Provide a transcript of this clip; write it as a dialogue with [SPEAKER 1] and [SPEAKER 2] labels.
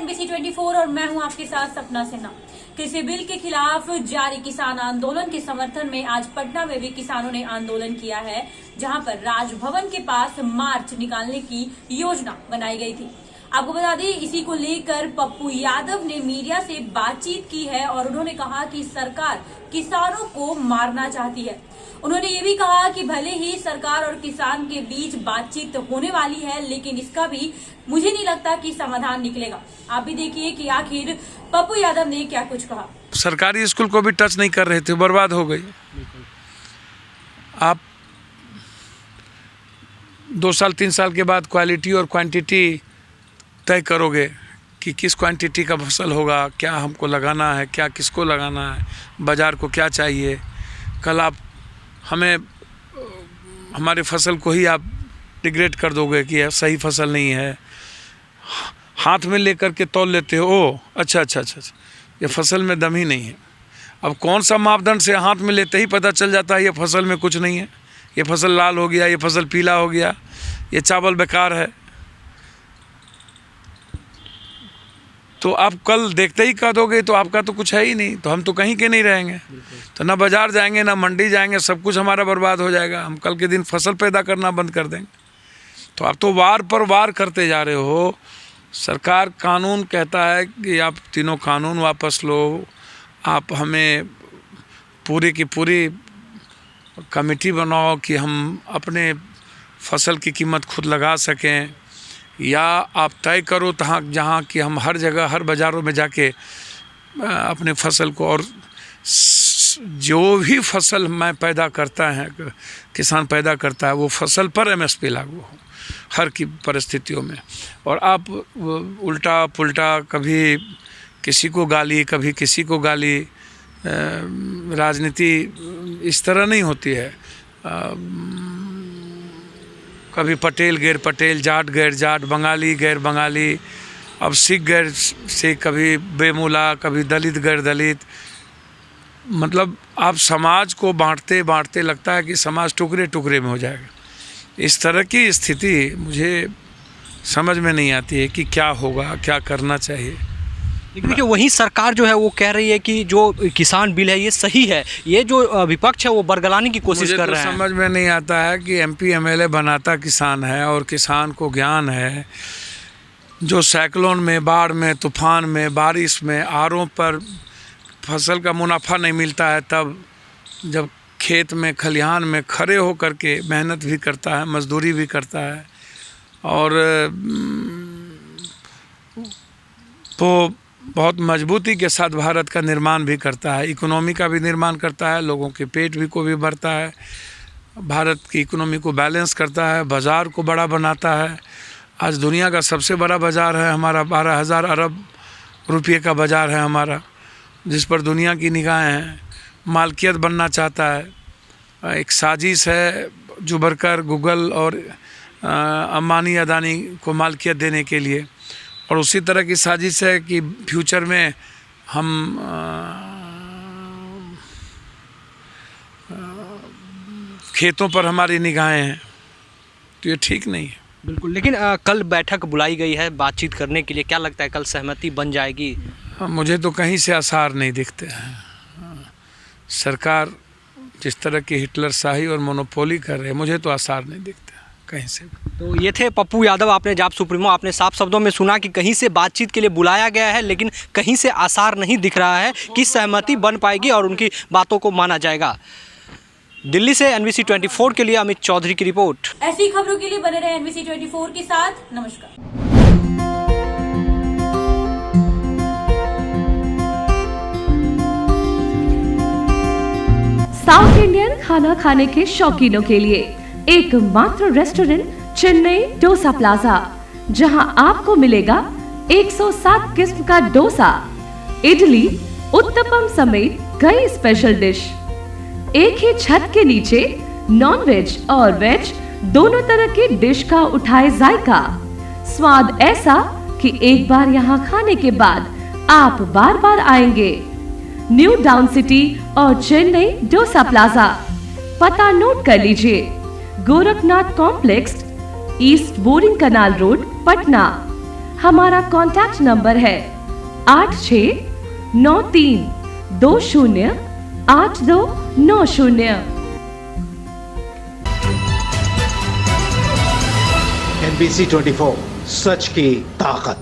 [SPEAKER 1] NBC 24 और मैं हूं आपके साथ सपना सिन्हा। कृषि बिल के खिलाफ जारी किसान आंदोलन के समर्थन में आज पटना में भी किसानों ने आंदोलन किया है, जहां पर राजभवन के पास मार्च निकालने की योजना बनाई गई थी। आपको बता दें, इसी को लेकर पप्पू यादव ने मीडिया से बातचीत की है और उन्होंने कहा कि सरकार किसानों को मारना चाहती है। उन्होंने ये भी कहा कि भले ही सरकार और किसान के बीच बातचीत होने वाली है, लेकिन इसका भी मुझे नहीं लगता कि समाधान निकलेगा। आप भी देखिए कि आखिर पप्पू यादव ने क्या कुछ कहा।
[SPEAKER 2] सरकारी स्कूल को भी टच नहीं कर रहे थे, बर्बाद हो गई। आप 2 साल 3 साल के बाद क्वालिटी और क्वांटिटी तय करोगे कि किस क्वांटिटी का फसल होगा, क्या हमको लगाना है, क्या किसको लगाना है, बाज़ार को क्या चाहिए। कल आप हमें हमारे फसल को ही आप डिग्रेड कर दोगे कि यह सही फसल नहीं है। हाथ में लेकर के तौल लेते हो, ओ अच्छा, ये फसल में दम ही नहीं है। अब कौन सा मापदंड से हाथ में लेते ही पता चल जाता है ये फसल में कुछ नहीं है, ये फसल लाल हो गया, ये फसल पीला हो गया, ये चावल बेकार है। तो आप कल देखते ही कह दोगे तो आपका तो कुछ है ही नहीं, तो हम तो कहीं के नहीं रहेंगे। तो ना बाजार जाएंगे, ना मंडी जाएंगे, सब कुछ हमारा बर्बाद हो जाएगा। हम कल के दिन फसल पैदा करना बंद कर देंगे। तो आप तो वार पर वार करते जा रहे हो। सरकार कानून कहता है कि आप तीनों कानून वापस लो, आप हमें पूरी की पूरी कमेटी बनाओ कि हम अपने फसल की कीमत खुद लगा सकें, या आप तय करो जहाँ कि हम हर जगह हर बाज़ारों में जाके अपने फसल को, और जो भी फसल मैं पैदा करता है, किसान पैदा करता है, वो फसल पर MSP लागू हो हर की परिस्थितियों में। और आप उल्टा पुल्टा कभी किसी को गाली, कभी किसी को गाली, राजनीति इस तरह नहीं होती है। कभी पटेल गैर पटेल, जाट गैर जाट, बंगाली गैर बंगाली, अब सिख गैर सिख, कभी बेमूला, कभी दलित गैर दलित। मतलब आप समाज को बांटते बांटते लगता है कि समाज टुकड़े टुकड़े में हो जाएगा। इस तरह की स्थिति मुझे समझ में नहीं आती है कि क्या होगा, क्या करना चाहिए।
[SPEAKER 3] लेकिन देखिए, वही सरकार जो है वो कह रही है कि जो किसान बिल है ये सही है। ये जो विपक्ष है वो बरगलाने की कोशिश कर रहे हैं।
[SPEAKER 2] समझ में नहीं आता है कि MP MLA बनाता किसान है और किसान को ज्ञान है। जो साइक्लोन में, बाढ़ में, तूफान में, बारिश में, आरों पर फसल का मुनाफा नहीं मिलता है, तब जब खेत में खलिहान में खड़े होकर के मेहनत भी करता है, मजदूरी भी करता है, और वो बहुत मजबूती के साथ भारत का निर्माण भी करता है, इकोनॉमी का भी निर्माण करता है, लोगों के पेट भी को भी भरता है, भारत की इकोनॉमी को बैलेंस करता है, बाज़ार को बड़ा बनाता है। आज दुनिया का सबसे बड़ा बाज़ार है हमारा, 12,000 अरब रुपये का बाज़ार है हमारा, जिस पर दुनिया की निगाहें हैं। मालकियत बनना चाहता है, एक साजिश है जुबरकर, गूगल और अंबानी अदानी को मालकियत देने के लिए, और उसी तरह की साजिश है कि फ्यूचर में हम खेतों पर हमारी निगाहें हैं, तो ये ठीक नहीं है।
[SPEAKER 3] बिल्कुल, लेकिन कल बैठक बुलाई गई है बातचीत करने के लिए, क्या लगता है कल सहमति बन जाएगी?
[SPEAKER 2] मुझे तो कहीं से आसार नहीं दिखते हैं। सरकार जिस तरह की हिटलर शाही और मोनोपोली कर रहे हैं, मुझे तो आसार नहीं दिखते कहीं से।
[SPEAKER 3] तो ये थे पप्पू यादव, आपने जाप सुप्रीमो, आपने साफ शब्दों में सुना कि कहीं से बातचीत के लिए बुलाया गया है, लेकिन कहीं से आसार नहीं दिख रहा है कि सहमति बन पाएगी और उनकी बातों को माना जाएगा। दिल्ली से NBC 24 के लिए अमित चौधरी की रिपोर्ट।
[SPEAKER 1] ऐसी खबरों के लिए बने रहे NBC 24 के साथ। नमस्कार।
[SPEAKER 4] साउथ इंडियन खाना खाने के शौकीनों के लिए एकमात्र रेस्टोरेंट चेन्नई डोसा प्लाजा, जहां आपको मिलेगा 107 किस्म का डोसा, इडली, उत्तपम समेत कई स्पेशल डिश। एक ही छत के नीचे नॉन वेज और वेज दोनों तरह की डिश का उठाए जायका। स्वाद ऐसा कि एक बार यहाँ खाने के बाद आप बार बार आएंगे। न्यू टाउन सिटी और चेन्नई डोसा प्लाजा, पता नोट कर लीजिए। Gorakhnath complex, east boring canal road, Patna. हमारा कॉन्टैक्ट नंबर है 8693208290।
[SPEAKER 5] NBC 24 सच की ताकत।